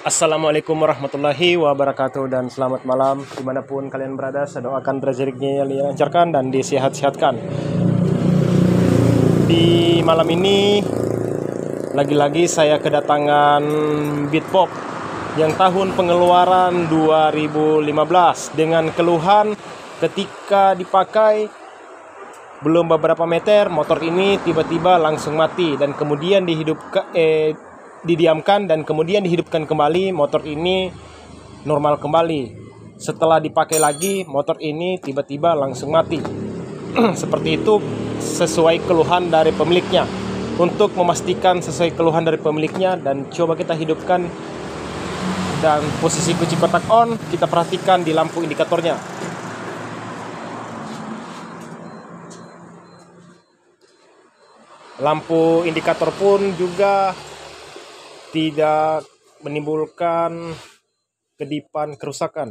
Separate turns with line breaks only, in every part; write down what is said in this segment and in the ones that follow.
Assalamualaikum warahmatullahi wabarakatuh dan selamat malam dimanapun kalian berada. Saya doakan rezekinya yang dilancarkan dan disehat-sehatkan. Di malam ini lagi-lagi saya kedatangan Beatpop yang tahun pengeluaran 2015 dengan keluhan ketika dipakai belum beberapa meter motor ini tiba-tiba langsung mati dan kemudian didiamkan dan kemudian dihidupkan kembali. Motor ini normal kembali. Setelah dipakai lagi motor ini tiba-tiba langsung mati. Seperti itu sesuai keluhan dari pemiliknya. Untuk memastikan sesuai keluhan dari pemiliknya dan coba kita hidupkan dan posisi kunci kotak on, kita perhatikan di lampu indikatornya. Lampu indikator pun juga tidak menimbulkan kedipan kerusakan.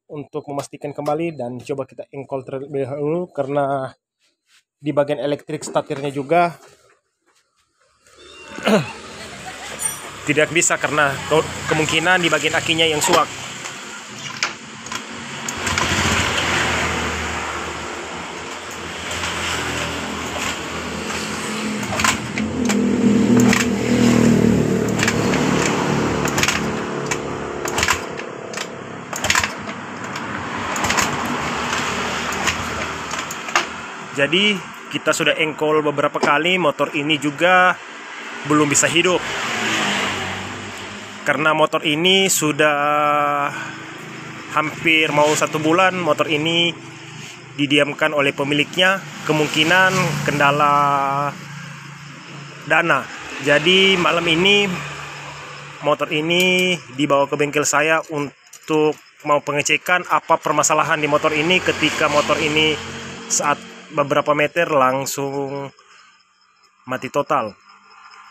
Untuk memastikan kembali dan coba kita engkol terlebih dahulu karena di bagian elektrik statirnya juga tidak bisa karena kemungkinan di bagian akinya yang suak. Jadi kita sudah engkol beberapa kali, motor ini juga belum bisa hidup. Karena motor ini sudah hampir mau 1 bulan motor ini didiamkan oleh pemiliknya, kemungkinan kendala dana. Jadi malam ini motor ini dibawa ke bengkel saya untuk mau pengecekan apa permasalahan di motor ini ketika motor ini saat beberapa meter langsung mati total.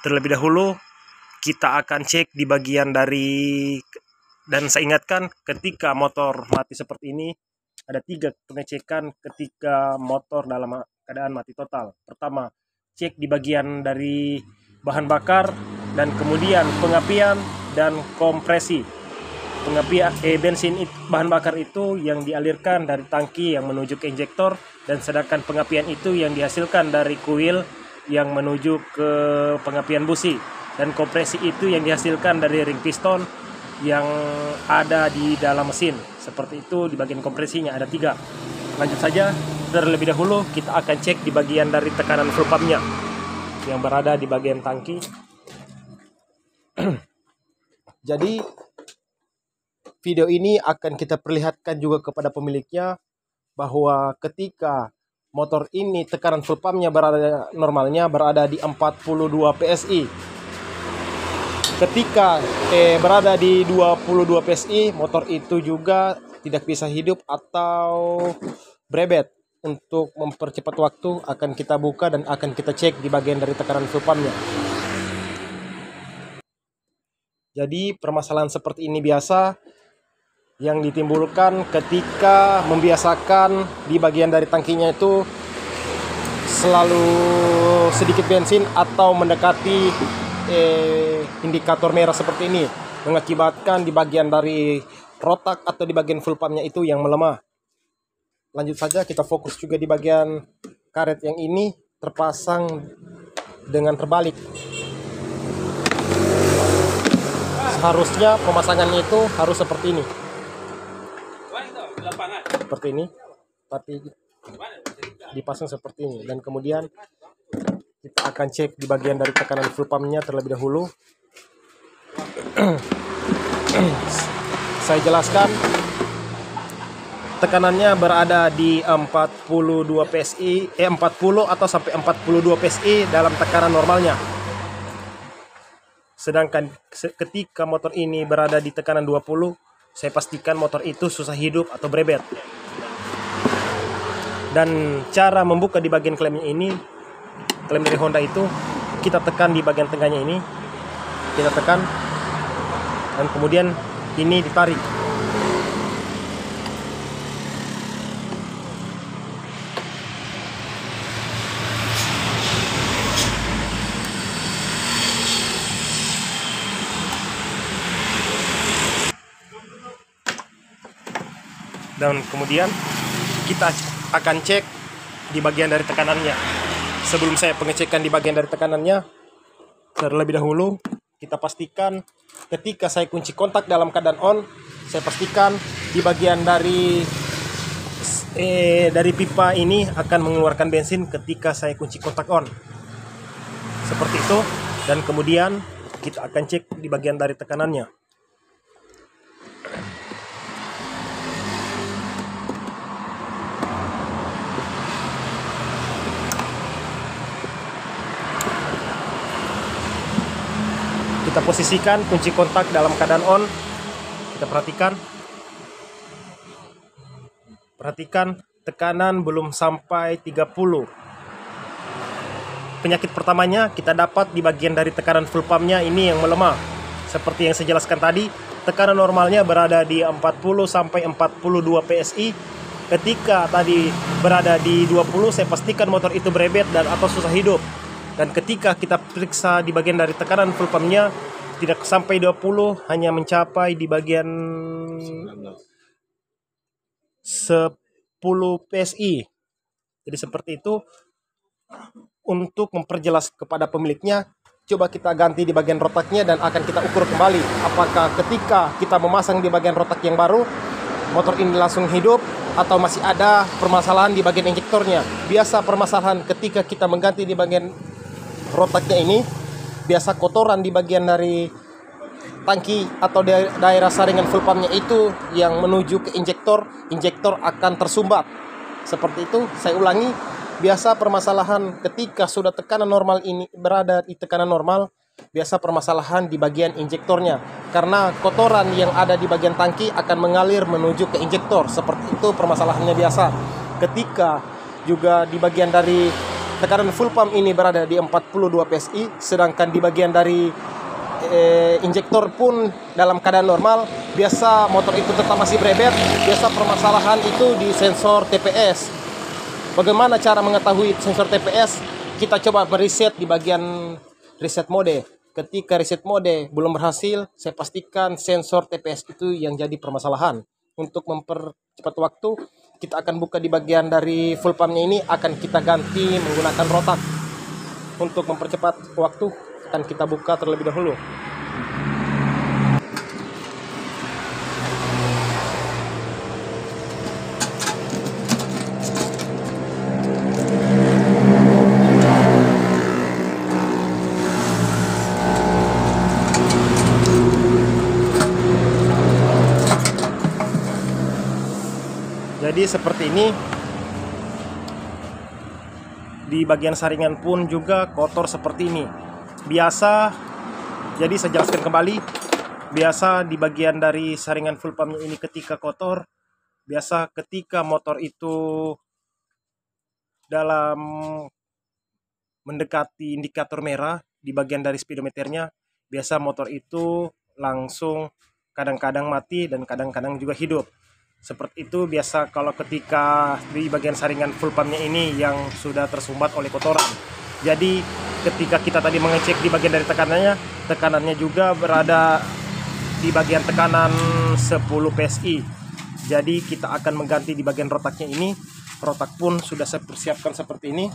Terlebih dahulu kita akan cek di bagian dari, dan saya ingatkan ketika motor mati seperti ini ada 3 pengecekan ketika motor dalam keadaan mati total. Pertama, cek di bagian dari bahan bakar dan kemudian pengapian dan kompresi. Pengapian bensin bahan bakar itu yang dialirkan dari tangki yang menuju ke injektor, dan sedangkan pengapian itu yang dihasilkan dari kuil yang menuju ke pengapian busi, dan kompresi itu yang dihasilkan dari ring piston yang ada di dalam mesin. Seperti itu di bagian kompresinya ada 3. Lanjut saja, terlebih dahulu kita akan cek di bagian dari tekanan fuel pumpnya yang berada di bagian tangki. Jadi video ini akan kita perlihatkan juga kepada pemiliknya bahwa ketika motor ini tekanan fuel pumpnya normalnya berada di 42 PSI. Ketika berada di 22 PSI, motor itu juga tidak bisa hidup atau brebet. Untuk mempercepat waktu akan kita buka dan akan kita cek di bagian dari tekanan fuel pumpnya. Jadi permasalahan seperti ini biasa yang ditimbulkan ketika membiasakan di bagian dari tangkinya itu selalu sedikit bensin atau mendekati indikator merah seperti ini, mengakibatkan di bagian dari rotak atau di bagian fuel pumpnya itu yang melemah. Lanjut saja, kita fokus juga di bagian karet yang ini terpasang dengan terbalik. Seharusnya pemasangannya itu harus seperti ini. Seperti ini, tapi dipasang seperti ini, dan kemudian kita akan cek di bagian dari tekanan fuel pumpnya terlebih dahulu. Saya jelaskan, tekanannya berada di 42 PSI, 40 atau sampai 42 PSI dalam tekanan normalnya. Sedangkan ketika motor ini berada di tekanan 20, saya pastikan motor itu susah hidup atau brebet. Dan cara membuka di bagian klemnya ini, klem dari Honda itu kita tekan di bagian tengahnya ini, kita tekan dan kemudian ini ditarik. Dan kemudian kita akan cek di bagian dari tekanannya. Sebelum saya pengecekan di bagian dari tekanannya, terlebih dahulu kita pastikan ketika saya kunci kontak dalam keadaan on, saya pastikan di bagian dari pipa ini akan mengeluarkan bensin ketika saya kunci kontak on. Seperti itu. Dan kemudian kita akan cek di bagian dari tekanannya. Kita posisikan kunci kontak dalam keadaan on. Kita perhatikan tekanan belum sampai 30. Penyakit pertamanya kita dapat di bagian dari tekanan full pumpnya ini yang melemah. Seperti yang saya jelaskan tadi, tekanan normalnya berada di 40 sampai 42 PSI. Ketika tadi berada di 20, saya pastikan motor itu berebet dan atau susah hidup. Dan ketika kita periksa di bagian dari tekanan full pumpnya tidak sampai 20, hanya mencapai di bagian 10 PSI. Jadi seperti itu. Untuk memperjelas kepada pemiliknya, coba kita ganti di bagian rotaknya dan akan kita ukur kembali apakah ketika kita memasang di bagian rotak yang baru motor ini langsung hidup atau masih ada permasalahan di bagian injektornya. Biasa permasalahan ketika kita mengganti di bagian rotaknya ini, biasa kotoran di bagian dari tangki atau daerah saringan full pumpnya itu yang menuju ke injektor akan tersumbat. Seperti itu, saya ulangi. Biasa permasalahan ketika sudah tekanan normal ini berada di tekanan normal, biasa permasalahan di bagian injektornya. Karena kotoran yang ada di bagian tangki akan mengalir menuju ke injektor. Seperti itu permasalahannya biasa. Ketika juga di bagian dari tekanan full pump ini berada di 42 PSI, sedangkan di bagian dari injektor pun dalam keadaan normal, biasa motor itu tetap masih berebet. Biasa permasalahan itu di sensor TPS. Bagaimana cara mengetahui sensor TPS? Kita coba mereset di bagian reset mode. Ketika reset mode belum berhasil, saya pastikan sensor TPS itu yang jadi permasalahan. Untuk mempercepat waktu, kita akan buka di bagian dari full pumpnya ini, akan kita ganti menggunakan rotak. Untuk mempercepat waktu, akan kita buka terlebih dahulu. Jadi seperti ini. Di bagian saringan pun juga kotor seperti ini. Biasa, jadi saya jelaskan kembali. Biasa di bagian dari saringan full pumpnya ini ketika kotor, biasa ketika motor itu dalam mendekati indikator merah di bagian dari speedometernya, biasa motor itu langsung kadang-kadang mati dan kadang-kadang juga hidup. Seperti itu biasa kalau ketika di bagian saringan full pumpnya ini yang sudah tersumbat oleh kotoran. Jadi ketika kita tadi mengecek di bagian dari tekanannya juga berada di bagian tekanan 10 PSI. Jadi kita akan mengganti di bagian rotaknya ini. Rotak pun sudah saya persiapkan seperti ini.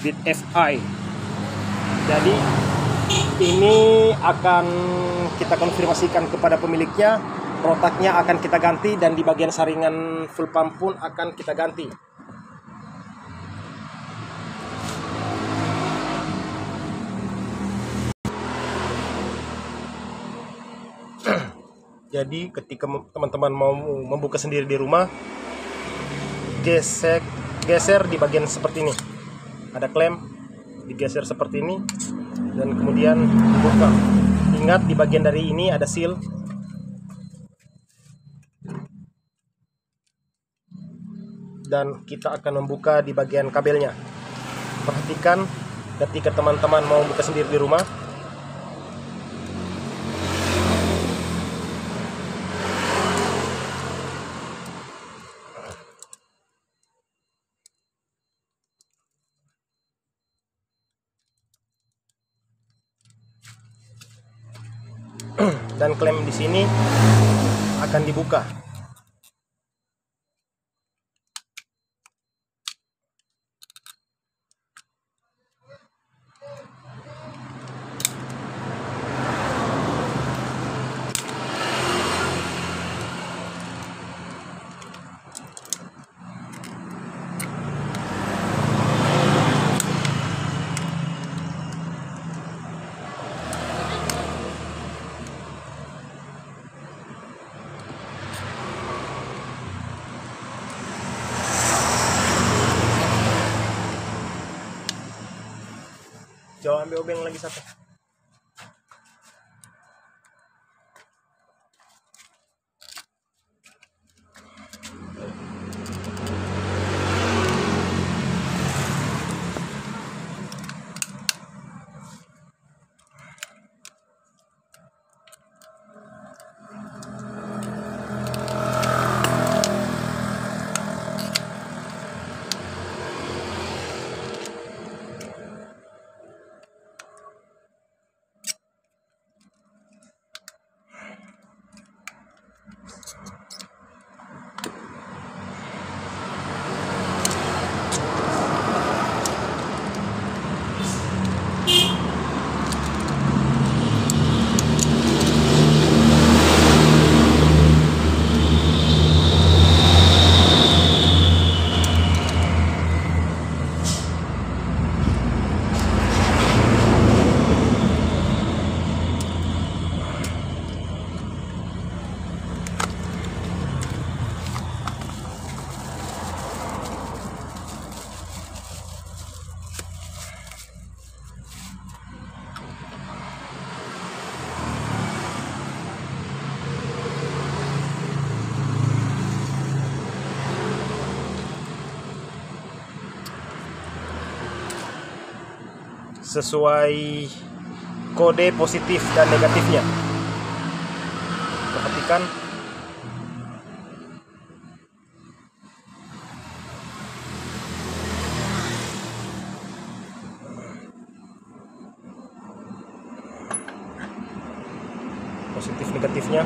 Bit FI. Jadi ini akan kita konfirmasikan kepada pemiliknya, rotaknya akan kita ganti dan di bagian saringan full pump pun akan kita ganti. Jadi ketika teman-teman mau membuka sendiri di rumah, geser di bagian seperti ini. Ada klem, digeser seperti ini dan kemudian dibuka. Ingat di bagian dari ini ada seal. Dan kita akan membuka di bagian kabelnya. Perhatikan ketika teman-teman mau buka sendiri di rumah, dan klem di sini akan dibuka. Coba ambil obeng lagi satu. Sesuai kode positif dan negatifnya. Perhatikan. Positif negatifnya.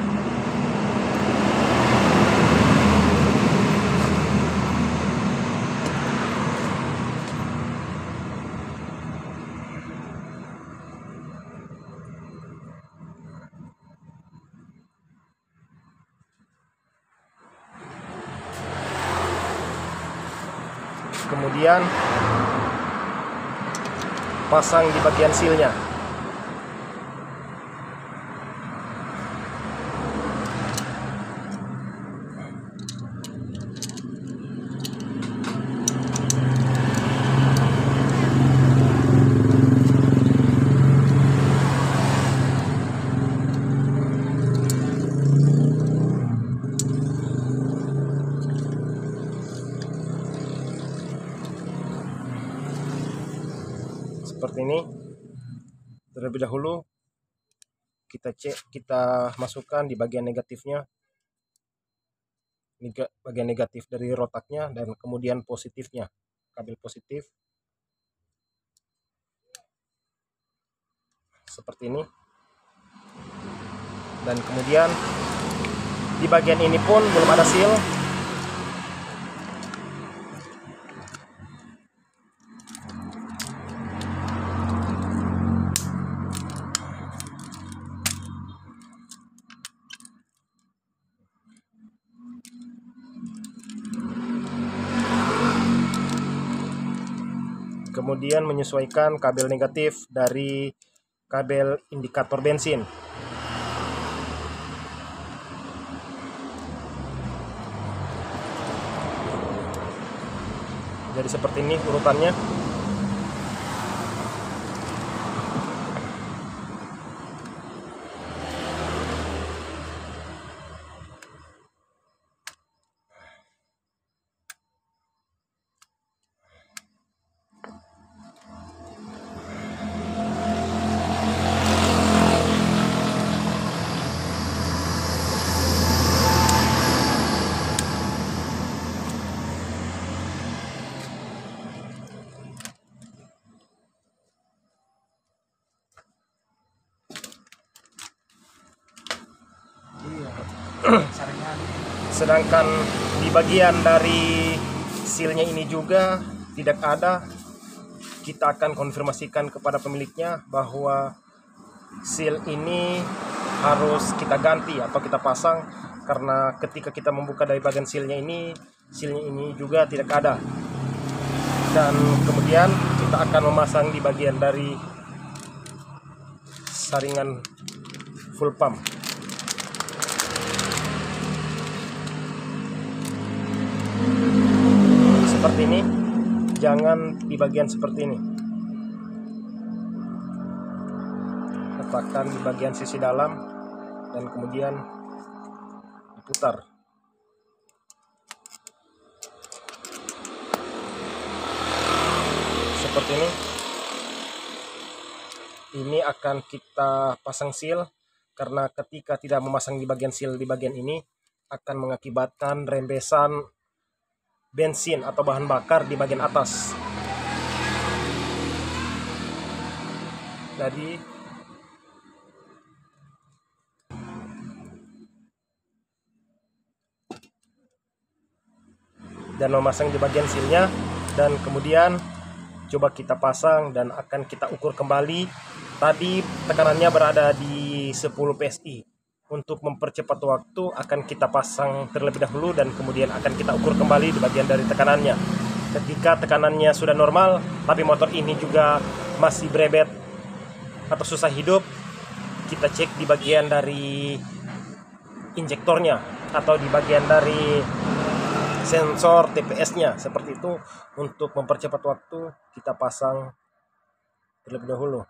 Kemudian pasang di bagian sealnya. Seperti ini. Terlebih dahulu kita masukkan di bagian negatifnya, bagian negatif dari rotaknya, dan kemudian positifnya, kabel positif seperti ini. Dan kemudian di bagian ini pun belum ada seal. Kemudian menyesuaikan kabel negatif dari kabel indikator bensin. Jadi seperti ini urutannya. Sedangkan di bagian dari sealnya ini juga tidak ada. Kita akan konfirmasikan kepada pemiliknya bahwa seal ini harus kita ganti atau kita pasang, karena ketika kita membuka dari bagian sealnya ini juga tidak ada. Dan kemudian kita akan memasang di bagian dari saringan full pump. Seperti ini, jangan di bagian seperti ini. Letakkan di bagian sisi dalam dan kemudian diputar. Seperti ini. Ini akan kita pasang seal, karena ketika tidak memasang di bagian seal di bagian ini akan mengakibatkan rembesan bensin atau bahan bakar di bagian atas. Jadi dan memasang di bagian sealnya, dan kemudian coba kita pasang dan akan kita ukur kembali. Tadi tekanannya berada di 10 PSI. Untuk mempercepat waktu akan kita pasang terlebih dahulu dan kemudian akan kita ukur kembali di bagian dari tekanannya. Ketika tekanannya sudah normal tapi motor ini juga masih berebet atau susah hidup, kita cek di bagian dari injektornya atau di bagian dari sensor TPS-nya. Seperti itu, untuk mempercepat waktu kita pasang terlebih dahulu.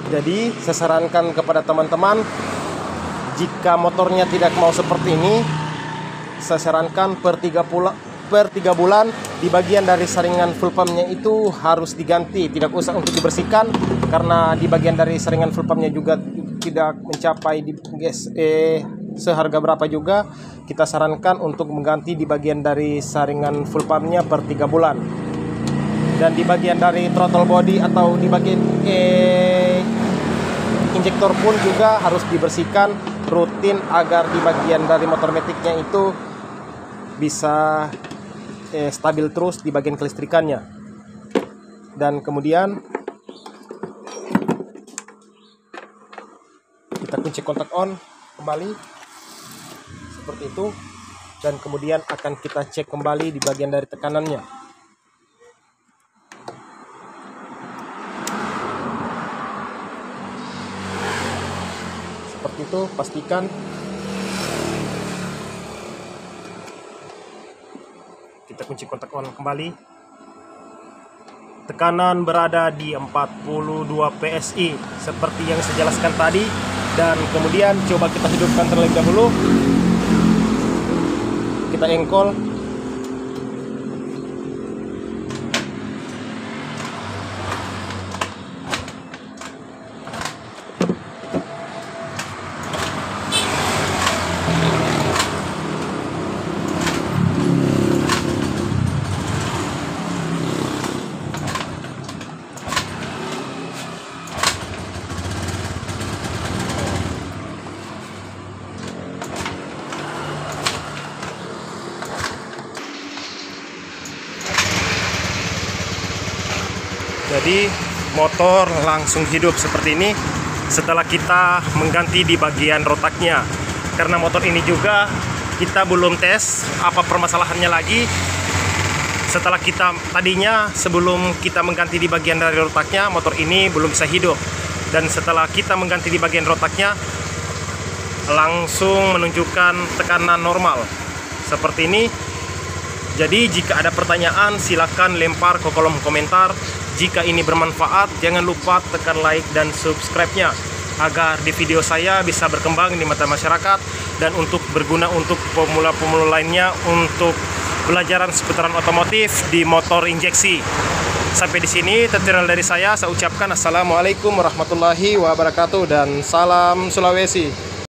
Jadi saya sarankan kepada teman-teman, jika motornya tidak mau seperti ini, saya sarankan per 3 bulan di bagian dari saringan full pumpnya itu harus diganti. Tidak usah untuk dibersihkan, karena di bagian dari saringan full pumpnya juga tidak mencapai seharga berapa juga. Kita sarankan untuk mengganti di bagian dari saringan full pumpnya per 3 bulan. Dan di bagian dari throttle body atau di bagian injektor pun juga harus dibersihkan rutin agar di bagian dari motor metiknya itu bisa stabil terus di bagian kelistrikannya. Dan kemudian kita kunci kontak on kembali seperti itu, dan kemudian akan kita cek kembali di bagian dari tekanannya. Seperti itu, pastikan kita kunci kontak on kembali. Tekanan berada di 42 PSI seperti yang saya jelaskan tadi, dan kemudian coba kita hidupkan terlebih dahulu. Kita engkol. Jadi motor langsung hidup seperti ini setelah kita mengganti di bagian rotaknya. Karena motor ini juga kita belum tes apa permasalahannya lagi. Setelah kita tadinya sebelum kita mengganti di bagian dari rotaknya, motor ini belum bisa hidup. Dan setelah kita mengganti di bagian rotaknya, langsung menunjukkan tekanan normal seperti ini. Jadi jika ada pertanyaan silakan lempar ke kolom komentar. Jika ini bermanfaat, jangan lupa tekan like dan subscribe-nya agar di video saya bisa berkembang di mata masyarakat dan untuk berguna untuk pemula-pemula lainnya untuk pelajaran seputaran otomotif di motor injeksi. Sampai di sini tutorial dari saya ucapkan assalamualaikum warahmatullahi wabarakatuh dan salam Sulawesi.